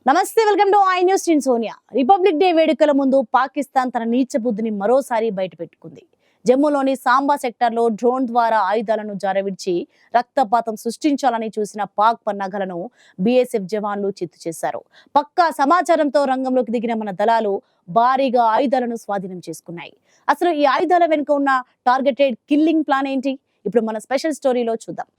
నమస్తే, welcome to I news. నేను Sonia. Republic day వేడుకల ముందు పాకిస్తాన్ తన నీచ బుద్ధిని మరోసారి బయటపెట్టుకుంది. జమ్మూలోని సాంబా సెక్టార్లో డ్రోన్ ద్వారా ఆయుధాలను జారవిడ్చి రక్తపాతం సృష్టించాలని చూసిన పాక్ పన్నాగలను బీఎస్ఎఫ్ జవాన్లు చిత్తు చేశారు. పక్కా సమాచారంతో రంగంలోకి దిగిన మన దళాలు భారీగా ఆయుధాలను స్వాధీనం చేసుకున్నాయి. అసలు ఈ ఆయుధాల వెనుక ఉన్న టార్గెటెడ్ కిల్లింగ్ ప్లాన్ ఏంటి? ఇప్పుడు మన స్పెషల్ స్టోరీలో చూద్దాం.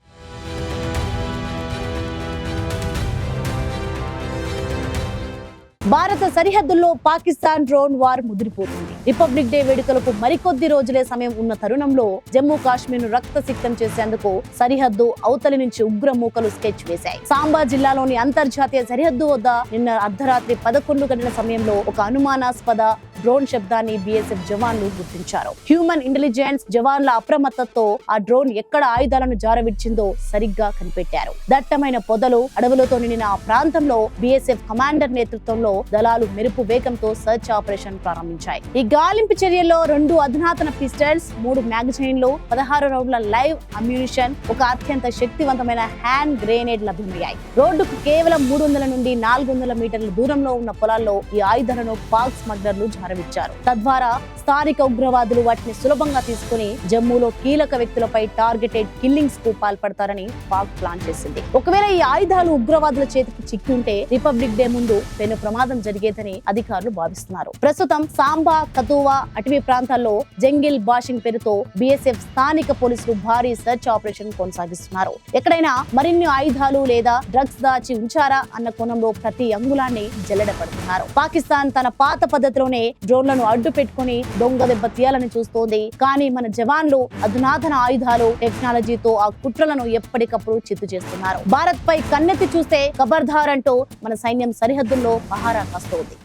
భారత సరిహద్దుల్లో పాకిస్తాన్ డ్రోన్ వార్ ముదిరిపోతుంది. రిపబ్లిక్ డే వేడుకలకు మరికొద్ది రోజులే సమయం ఉన్న తరుణంలో జమ్మూ కాశ్మీర్ ను రక్తసిక్తం చేసేందుకు సరిహద్దు అవతలి నుంచి ఉగ్ర మూకలు స్కెచ్ వేశాయి. సాంబా జిల్లాలోని అంతర్జాతీయ సరిహద్దు వద్ద నిన్న అర్ధరాత్రి 11 గంటల సమయంలో ఒక అనుమానాస్పద డ్రోన్ శబ్దాన్ని బీఎస్ఎఫ్ జవాన్లు గుర్తించారు. హ్యూమన్ ఇంటెలిజెన్స్ జవాన్ల అప్రమత్తతో ఆ డ్రోన్ ఎక్కడ ఆయుధాలను జారవిడ్చిందో సరిగ్గా కనిపెట్టారు. దట్టమైన పొదలు, అడవులతో నిండిన ఆ ప్రాంతంలో బీఎస్ఎఫ్ కమాండర్ నేతృత్వంలో దళాలు మెరుపు వేగంతో సర్చ్ ఆపరేషన్ ప్రారంభించాయి. ఈ గాలింపు చర్యల్లో 2 అధునాతన పిస్టల్స్, 3 మ్యాగజైన్లు, 16 రౌండ్ల లైవ్ అమ్యూనిషన్, ఒక అత్యంత శక్తివంతమైన హ్యాండ్ గ్రెనేడ్ లభ్యమయ్యాయి. రోడ్డుకు కేవలం 300 నుండి 400 మీటర్ల దూరంలో ఉన్న పొలాల్లో ఈ ఆయుధాలను పాక్ స్మగ్లర్లు జారవిడ్చారు. తద్వారా స్థానిక ఉగ్రవాదులు వాటిని సులభంగా తీసుకుని జమ్మూలో కీలక వ్యక్తులపై టార్గెటెడ్ కిల్లింగ్స్ కు పాల్పడతారని పాక్ ప్లాన్ చేసింది. ఒకవేళ ఈ ఆయుధాలు ఉగ్రవాదుల చేతికి చిక్కుంటే రిపబ్లిక్ డే ముందు పెను ప్రమాదం జరిగేదని అధికారులు భావిస్తున్నారు. ప్రస్తుతం సాంబా, కతువా అటవీ ప్రాంతాల్లో జంగిల్ బాషింగ్ పేరుతో బీఎస్ఎఫ్ స్థానిక పోలీసులు భారీ సెర్చ్ ఆపరేషన్ కొనసాగిస్తున్నారు. ఎక్కడైనా మరిన్ని ఆయుధాలు లేదా డ్రగ్స్ దాచి ఉంచారా అన్న కోణంలో ప్రతి అంగుళాన్ని జల్లెడపడుతున్నారు. పాకిస్తాన్ తన పాత పద్ధతిలోనే డ్రోన్లను అడ్డు పెట్టుకుని దొంగ దెబ్బ తీయాలని చూస్తోంది. కానీ మన జవాన్లు అధునాతన ఆయుధాలు, టెక్నాలజీతో ఆ కుట్రలను ఎప్పటికప్పుడు చిత్తు చేస్తున్నారు. భారత్ పై కన్నెత్తి చూస్తే ఖబర్దార్ అంటూ మన సైన్యం సరిహద్దుల్లో పహారా కాస్తోంది.